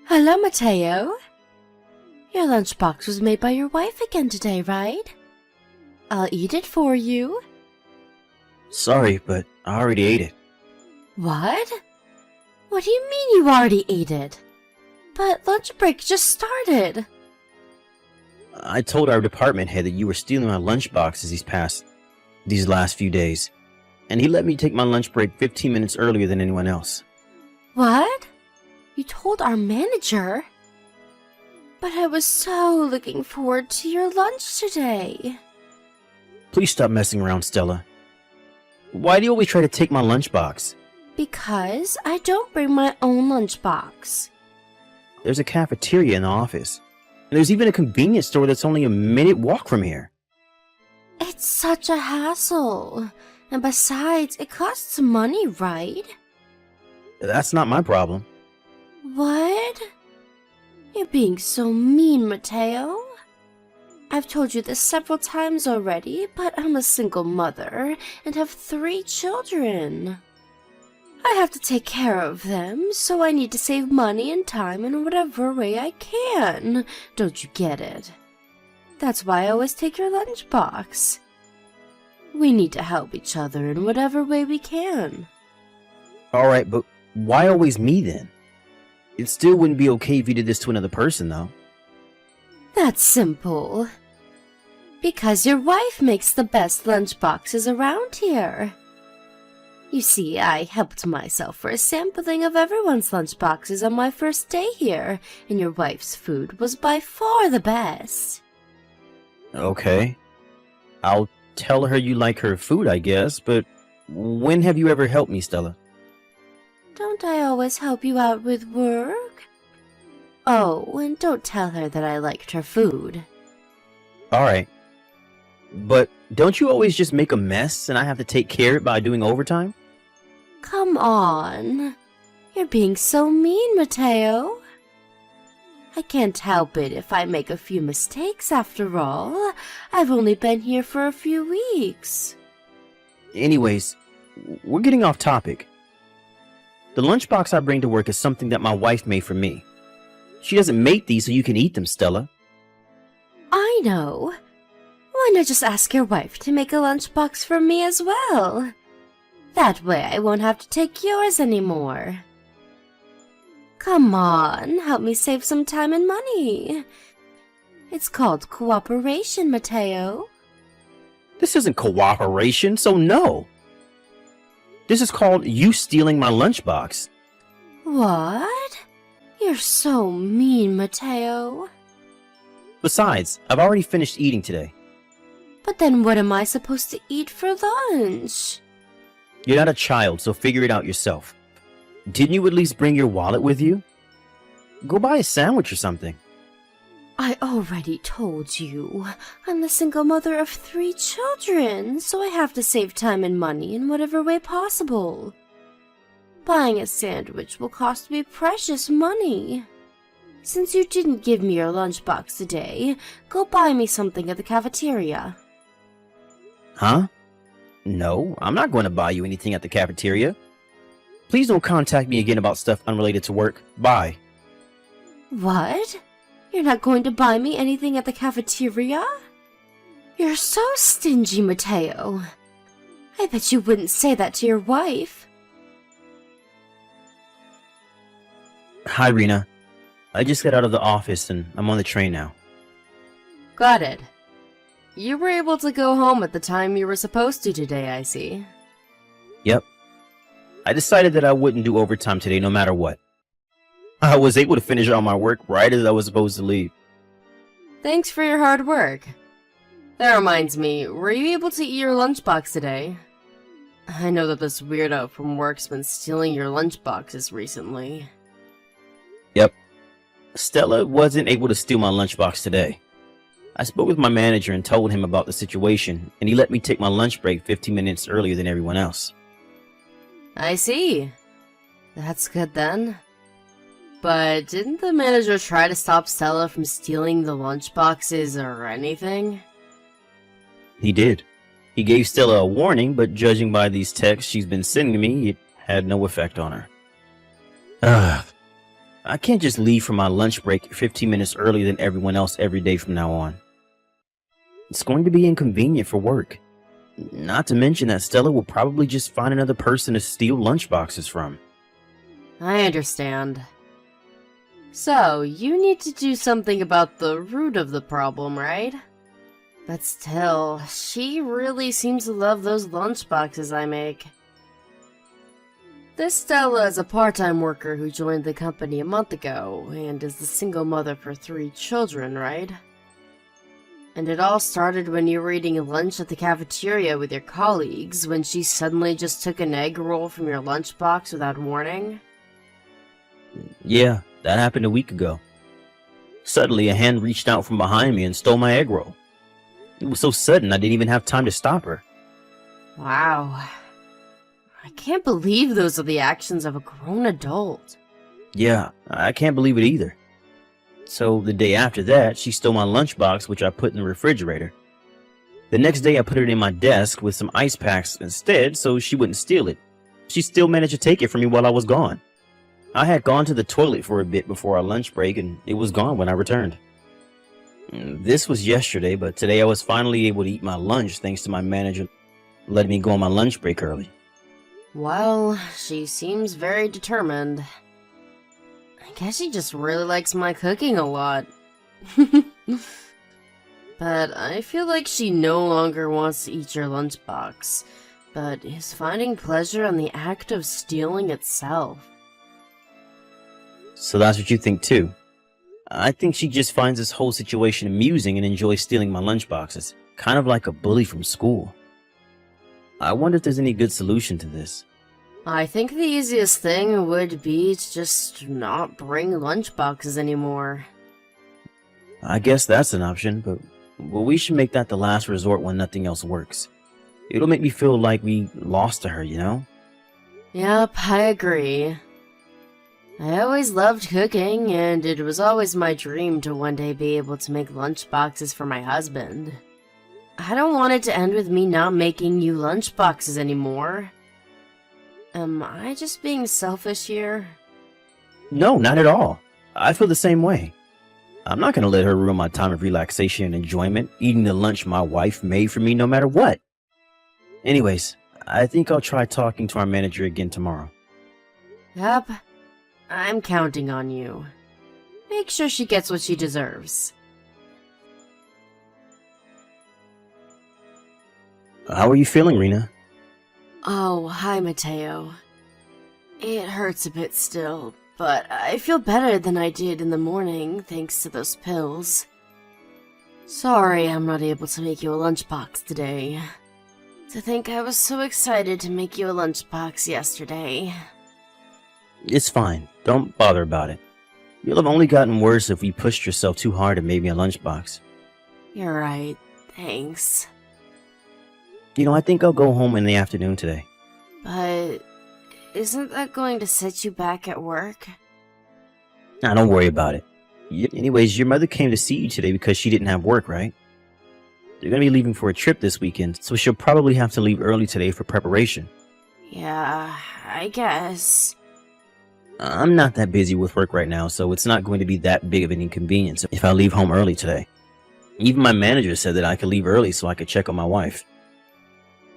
Hello, Mateo. Your lunchbox was made by your wife again today, right? I'll eat it for you. Sorry, but I already ate it. What? What do you mean you already ate it? But lunch break just started. I told our department head that you were stealing my lunchboxes these last few days, and he let me take my lunch break 15 minutes earlier than anyone else. What? You told our manager? But I was so looking forward to your lunch today. Please stop messing around, Stella. Why do you always try to take my lunchbox? Because I don't bring my own lunchbox. There's a cafeteria in the office, and there's even a convenience store that's only a minute walk from here. It's such a hassle. And besides, it costs money, right? That's not my problem. What? You're being so mean, Mateo. I've told you this several times already, but I'm a single mother and have 3 children. I have to take care of them, so I need to save money and time in whatever way I can. Don't you get it? That's why I always take your lunchbox. We need to help each other in whatever way we can. Alright, but why always me then? It still wouldn't be okay if you did this to another person, though. That's simple. Because your wife makes the best lunchboxes around here. You see, I helped myself for a sampling of everyone's lunchboxes on my first day here, and your wife's food was by far the best. Okay. I'll tell her you like her food, I guess, but when have you ever helped me, Stella? Don't I always help you out with work? Oh, and don't tell her that I liked her food. Alright. But don't you always just make a mess and I have to take care of it by doing overtime? Come on. You're being so mean, Mateo. I can't help it if I make a few mistakes after all. I've only been here for a few weeks. Anyways, we're getting off topic. The lunchbox I bring to work is something that my wife made for me. She doesn't make these so you can eat them, Stella. I know. Why not just ask your wife to make a lunchbox for me as well? That way I won't have to take yours anymore. Come on, help me save some time and money. It's called cooperation, Mateo. This isn't cooperation, so no. This is called you stealing my lunchbox. What? You're so mean, Mateo. Besides, I've already finished eating today. But then what am I supposed to eat for lunch? You're not a child, so figure it out yourself. Didn't you at least bring your wallet with you? Go buy a sandwich or something. I already told you. I'm the single mother of 3 children, so I have to save time and money in whatever way possible. Buying a sandwich will cost me precious money. Since you didn't give me your lunchbox today, go buy me something at the cafeteria. Huh? No, I'm not going to buy you anything at the cafeteria. Please don't contact me again about stuff unrelated to work. Bye. What? You're not going to buy me anything at the cafeteria? You're so stingy, Mateo. I bet you wouldn't say that to your wife. Hi, Rena. I just got out of the office and I'm on the train now. Got it. You were able to go home at the time you were supposed to today, I see. Yep. I decided that I wouldn't do overtime today no matter what. I was able to finish all my work right as I was supposed to leave. Thanks for your hard work. That reminds me, were you able to eat your lunchbox today? I know that this weirdo from work's been stealing your lunchboxes recently. Yep. Stella wasn't able to steal my lunchbox today. I spoke with my manager and told him about the situation, and he let me take my lunch break 15 minutes earlier than everyone else. I see. That's good then. But didn't the manager try to stop Stella from stealing the lunchboxes or anything? He did. He gave Stella a warning, but judging by these texts she's been sending me, it had no effect on her. I can't just leave for my lunch break 15 minutes earlier than everyone else every day from now on. It's going to be inconvenient for work. Not to mention that Stella will probably just find another person to steal lunchboxes from. I understand. So, you need to do something about the root of the problem, right? But still, she really seems to love those lunchboxes I make. This Stella is a part-time worker who joined the company a month ago, and is the single mother for 3 children, right? And it all started when you were eating lunch at the cafeteria with your colleagues, when she suddenly just took an egg roll from your lunchbox without warning? Yeah, that happened a week ago. Suddenly, a hand reached out from behind me and stole my egg roll. It was so sudden I didn't even have time to stop her. Wow. I can't believe those are the actions of a grown adult. Yeah, I can't believe it either. So the day after that, she stole my lunchbox, which I put in the refrigerator. The next day, I put it in my desk with some ice packs instead so she wouldn't steal it. She still managed to take it from me while I was gone. I had gone to the toilet for a bit before our lunch break, and it was gone when I returned. This was yesterday, but today I was finally able to eat my lunch thanks to my manager letting me go on my lunch break early. Well, she seems very determined. I guess she just really likes my cooking a lot. But I feel like she no longer wants to eat your lunchbox, but is finding pleasure in the act of stealing itself. So that's what you think too? I think she just finds this whole situation amusing and enjoys stealing my lunchboxes, kind of like a bully from school. I wonder if there's any good solution to this. I think the easiest thing would be to just not bring lunchboxes anymore. I guess that's an option, but we should make that the last resort when nothing else works. It'll make me feel like we lost to her, you know? Yep, I agree. I always loved cooking, and it was always my dream to one day be able to make lunchboxes for my husband. I don't want it to end with me not making you lunchboxes anymore. Am I just being selfish here? No, not at all. I feel the same way. I'm not going to let her ruin my time of relaxation and enjoyment, eating the lunch my wife made for me no matter what. Anyways, I think I'll try talking to our manager again tomorrow. Yep, I'm counting on you. Make sure she gets what she deserves. How are you feeling, Rena? Oh, hi, Mateo. It hurts a bit still, but I feel better than I did in the morning thanks to those pills. Sorry I'm not able to make you a lunchbox today. To think I was so excited to make you a lunchbox yesterday. It's fine. Don't bother about it. You'll have only gotten worse if you pushed yourself too hard and made me a lunchbox. You're right. Thanks. You know, I think I'll go home in the afternoon today. But isn't that going to set you back at work? Nah, don't worry about it. Anyways, your mother came to see you today because she didn't have work, right? They're going to be leaving for a trip this weekend, so she'll probably have to leave early today for preparation. Yeah, I guess. I'm not that busy with work right now, so it's not going to be that big of an inconvenience if I leave home early today. Even my manager said that I could leave early so I could check on my wife.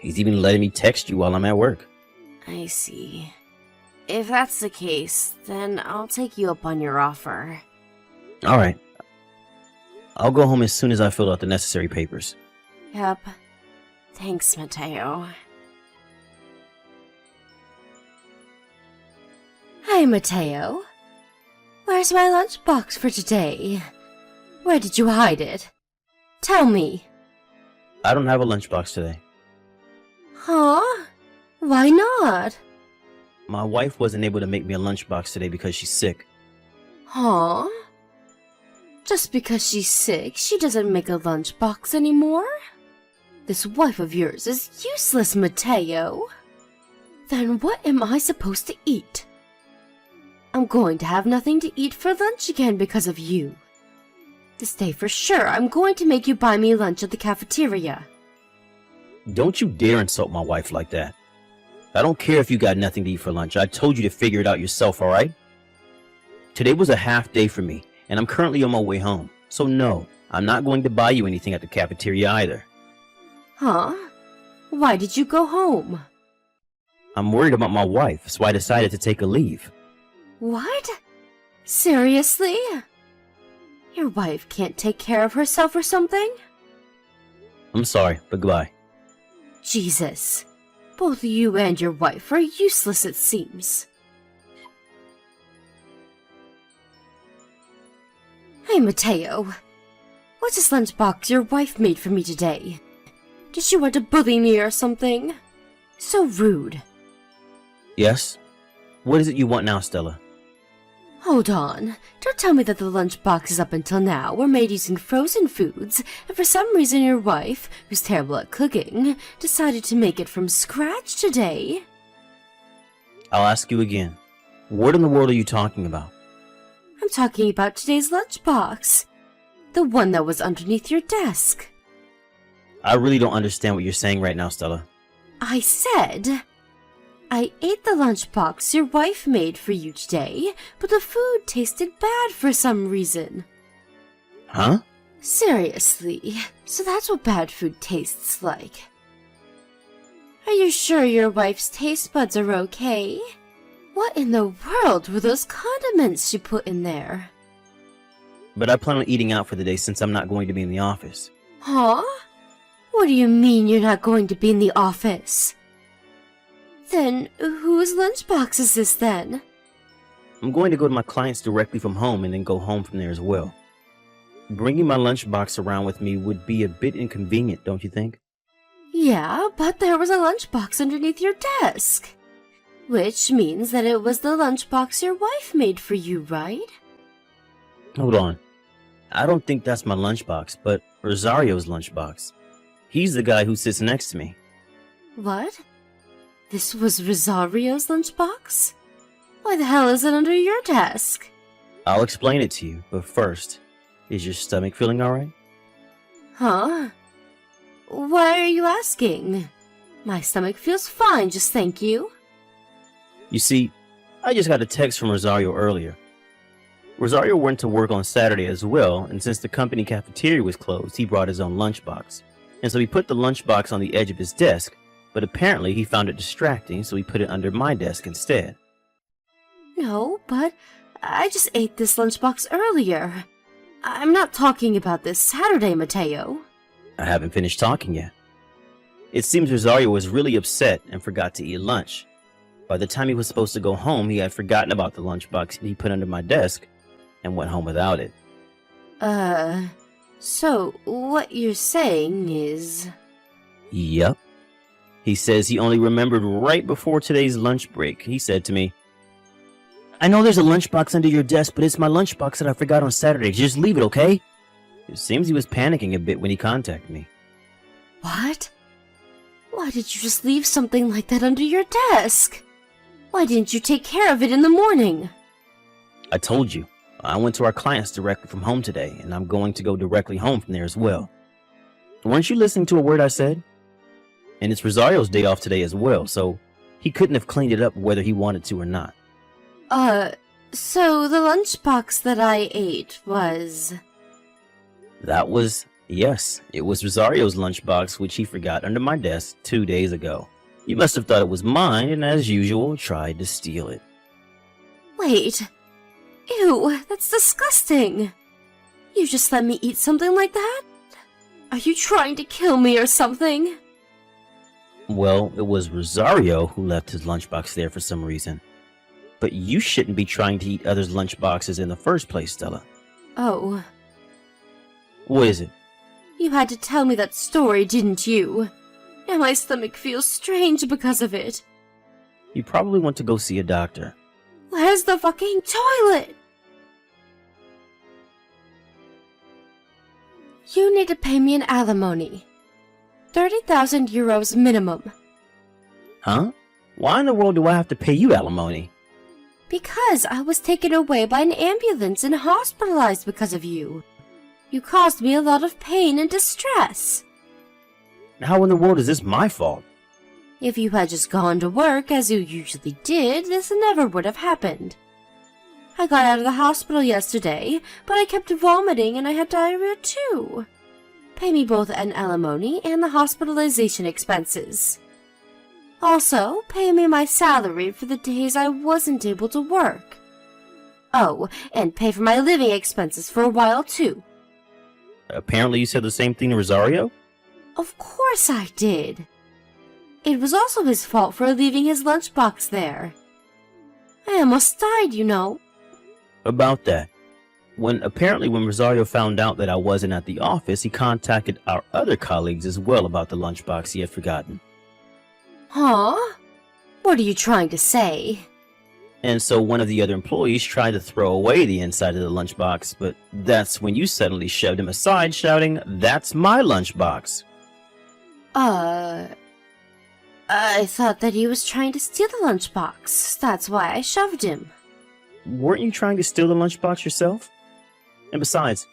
He's even letting me text you while I'm at work. I see. If that's the case, then I'll take you up on your offer. Alright. I'll go home as soon as I fill out the necessary papers. Yep. Thanks, Mateo. Hi, Mateo. Where's my lunchbox for today? Where did you hide it? Tell me. I don't have a lunchbox today. Huh? Why not? My wife wasn't able to make me a lunchbox today because she's sick. Huh? Just because she's sick, she doesn't make a lunchbox anymore? This wife of yours is useless, Mateo. Then what am I supposed to eat? I'm going to have nothing to eat for lunch again because of you. This day for sure, I'm going to make you buy me lunch at the cafeteria. Don't you dare insult my wife like that. I don't care if you got nothing to eat for lunch. I told you to figure it out yourself, alright? Today was a half day for me, and I'm currently on my way home. So no, I'm not going to buy you anything at the cafeteria either. Huh? Why did you go home? I'm worried about my wife, so I decided to take a leave. What? Seriously? Your wife can't take care of herself or something? I'm sorry, but goodbye. Jesus. Both you and your wife are useless, it seems. Hey, Mateo. What's this lunchbox your wife made for me today? Did she want to bully me or something? So rude. Yes? What is it you want now, Stella? Hold on. Don't tell me that the lunchboxes up until now were made using frozen foods, and for some reason your wife, who's terrible at cooking, decided to make it from scratch today. I'll ask you again. What in the world are you talking about? I'm talking about today's lunchbox. The one that was underneath your desk. I really don't understand what you're saying right now, Stella. I said... I ate the lunchbox your wife made for you today, but the food tasted bad for some reason. Huh? Seriously, so that's what bad food tastes like. Are you sure your wife's taste buds are okay? What in the world were those condiments she put in there? But I plan on eating out for the day since I'm not going to be in the office. Huh? What do you mean you're not going to be in the office? Then, whose lunchbox is this then? I'm going to go to my clients directly from home and then go home from there as well. Bringing my lunchbox around with me would be a bit inconvenient, don't you think? Yeah, but there was a lunchbox underneath your desk. Which means that it was the lunchbox your wife made for you, right? Hold on. I don't think that's my lunchbox, but Rosario's lunchbox. He's the guy who sits next to me. What? This was Rosario's lunchbox? Why the hell is it under your desk? I'll explain it to you, but first, is your stomach feeling alright? Huh? Why are you asking? My stomach feels fine, just thank you. You see, I just got a text from Rosario earlier. Rosario went to work on Saturday as well, and since the company cafeteria was closed, he brought his own lunchbox. And so he put the lunchbox on the edge of his desk, but apparently he found it distracting, so he put it under my desk instead. No, but I just ate this lunchbox earlier. I'm not talking about this Saturday, Mateo. I haven't finished talking yet. It seems Rosario was really upset and forgot to eat lunch. By the time he was supposed to go home, he had forgotten about the lunchbox he put under my desk and went home without it. So what you're saying is... Yep. He says he only remembered right before today's lunch break. He said to me, I know there's a lunchbox under your desk, but it's my lunchbox that I forgot on Saturday. Just leave it, okay? It seems he was panicking a bit when he contacted me. What? Why did you just leave something like that under your desk? Why didn't you take care of it in the morning? I told you. I went to our clients directly from home today, and I'm going to go directly home from there as well. Weren't you listening to a word I said? And it's Rosario's day off today as well, so he couldn't have cleaned it up whether he wanted to or not. So the lunchbox that I ate was... Yes, it was Rosario's lunchbox, which he forgot under my desk 2 days ago. You must have thought it was mine, and as usual, tried to steal it. Wait. Ew, that's disgusting. You just let me eat something like that? Are you trying to kill me or something? Well, it was Rosario who left his lunchbox there for some reason. But you shouldn't be trying to eat others' lunchboxes in the first place, Stella. Oh. What is it? You had to tell me that story, didn't you? And my stomach feels strange because of it. You probably want to go see a doctor. Where's the fucking toilet? You need to pay me an alimony. 30,000 euros minimum. Huh? Why in the world do I have to pay you alimony? Because I was taken away by an ambulance and hospitalized because of you. You caused me a lot of pain and distress. How in the world is this my fault? If you had just gone to work as you usually did, this never would have happened. I got out of the hospital yesterday, but I kept vomiting and I had diarrhea too. Pay me both an alimony and the hospitalization expenses. Also, pay me my salary for the days I wasn't able to work. Oh, and pay for my living expenses for a while too. Apparently you said the same thing to Rosario? Of course I did. It was also his fault for leaving his lunchbox there. I almost died, you know. About that. When Rosario found out that I wasn't at the office, he contacted our other colleagues as well about the lunchbox he had forgotten. Huh? What are you trying to say? And so one of the other employees tried to throw away the inside of the lunchbox, but that's when you suddenly shoved him aside, shouting, "That's my lunchbox." I thought that he was trying to steal the lunchbox. That's why I shoved him. Weren't you trying to steal the lunchbox yourself? And besides,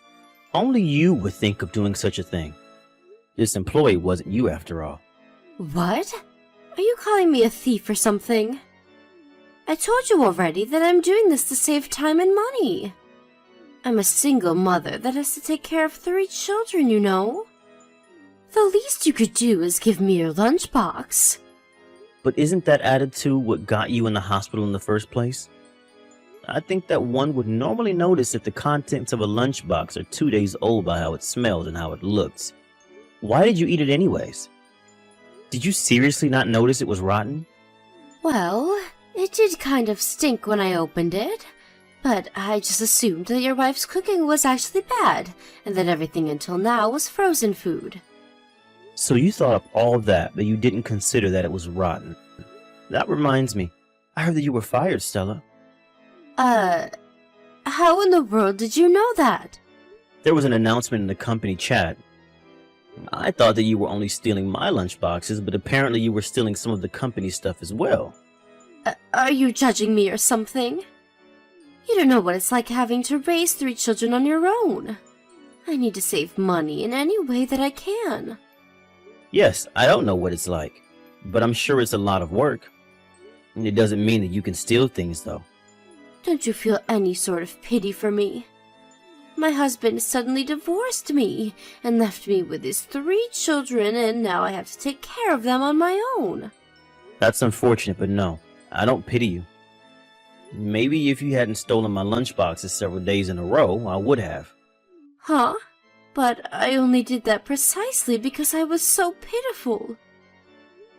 only you would think of doing such a thing. This employee wasn't you after all. What? Are you calling me a thief or something? I told you already that I'm doing this to save time and money. I'm a single mother that has to take care of 3 children, you know. The least you could do is give me your lunchbox. But isn't that attitude what got you in the hospital in the first place? I think that one would normally notice if the contents of a lunchbox are 2 days old by how it smells and how it looks. Why did you eat it anyways? Did you seriously not notice it was rotten? Well, it did kind of stink when I opened it, but I just assumed that your wife's cooking was actually bad, and that everything until now was frozen food. So you thought up all that, but you didn't consider that it was rotten. That reminds me, I heard that you were fired, Stella. How in the world did you know that? There was an announcement in the company chat. I thought that you were only stealing my lunchboxes, but apparently you were stealing some of the company stuff as well. Are you judging me or something? You don't know what it's like having to raise 3 children on your own. I need to save money in any way that I can. Yes, I don't know what it's like, but I'm sure it's a lot of work. And it doesn't mean that you can steal things, though. Don't you feel any sort of pity for me? My husband suddenly divorced me and left me with his 3 children, and now I have to take care of them on my own. That's unfortunate, but no, I don't pity you. Maybe if you hadn't stolen my lunchboxes several days in a row, I would have. Huh? But I only did that precisely because I was so pitiful.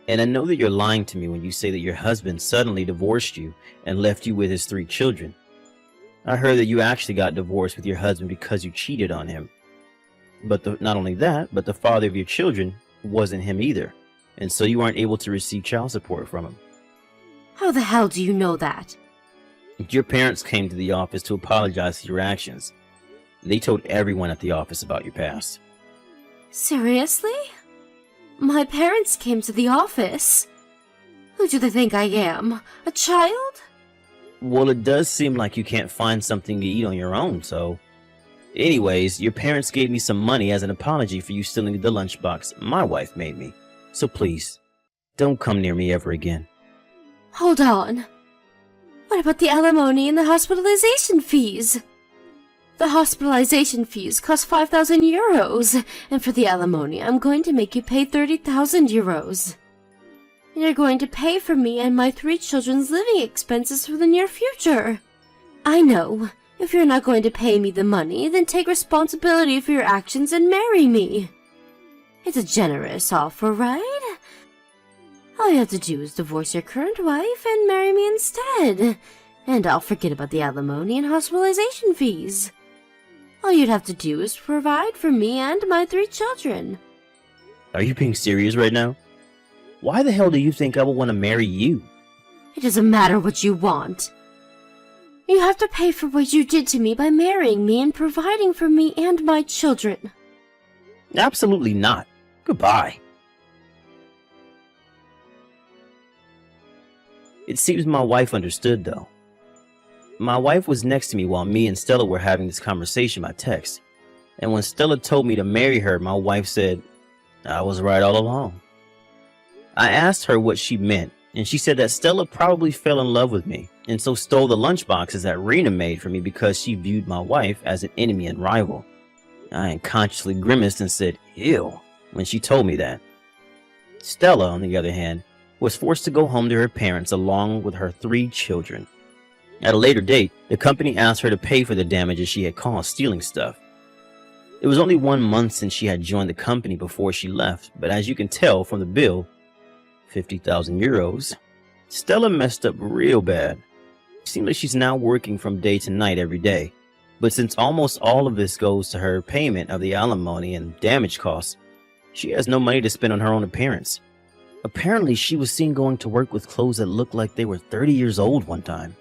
And I know that you're lying to me when you say that your husband suddenly divorced you and left you with his 3 children. I heard that you actually got divorced with your husband because you cheated on him. But not only that, but the father of your children wasn't him either, and so you aren't able to receive child support from him. How the hell do you know that? Your parents came to the office to apologize for your actions. They told everyone at the office about your past. Seriously? My parents came to the office? Who do they think I am? A child? Well, it does seem like you can't find something to eat on your own, so... Anyways, your parents gave me some money as an apology for you stealing the lunchbox my wife made me. So please, don't come near me ever again. Hold on. What about the alimony and the hospitalization fees? The hospitalization fees cost 5,000 euros, and for the alimony, I'm going to make you pay 30,000 euros. You're going to pay for me and my 3 children's living expenses for the near future. I know. If you're not going to pay me the money, then take responsibility for your actions and marry me. It's a generous offer, right? All you have to do is divorce your current wife and marry me instead, and I'll forget about the alimony and hospitalization fees. All you'd have to do is provide for me and my 3 children. Are you being serious right now? Why the hell do you think I would want to marry you? It doesn't matter what you want. You have to pay for what you did to me by marrying me and providing for me and my children. Absolutely not. Goodbye. It seems my wife understood, though. My wife was next to me while me and Stella were having this conversation by text. And when Stella told me to marry her, my wife said, I was right all along. I asked her what she meant, and she said that Stella probably fell in love with me and so stole the lunchboxes that Rena made for me because she viewed my wife as an enemy and rival. I unconsciously grimaced and said, "Ew," when she told me that. Stella, on the other hand, was forced to go home to her parents along with her 3 children. At a later date, the company asked her to pay for the damages she had caused stealing stuff. It was only 1 month since she had joined the company before she left, but as you can tell from the bill, 50,000 euros, Stella messed up real bad. It seems like she's now working from day to night every day. But since almost all of this goes to her payment of the alimony and damage costs, she has no money to spend on her own appearance. Apparently, she was seen going to work with clothes that looked like they were 30 years old one time.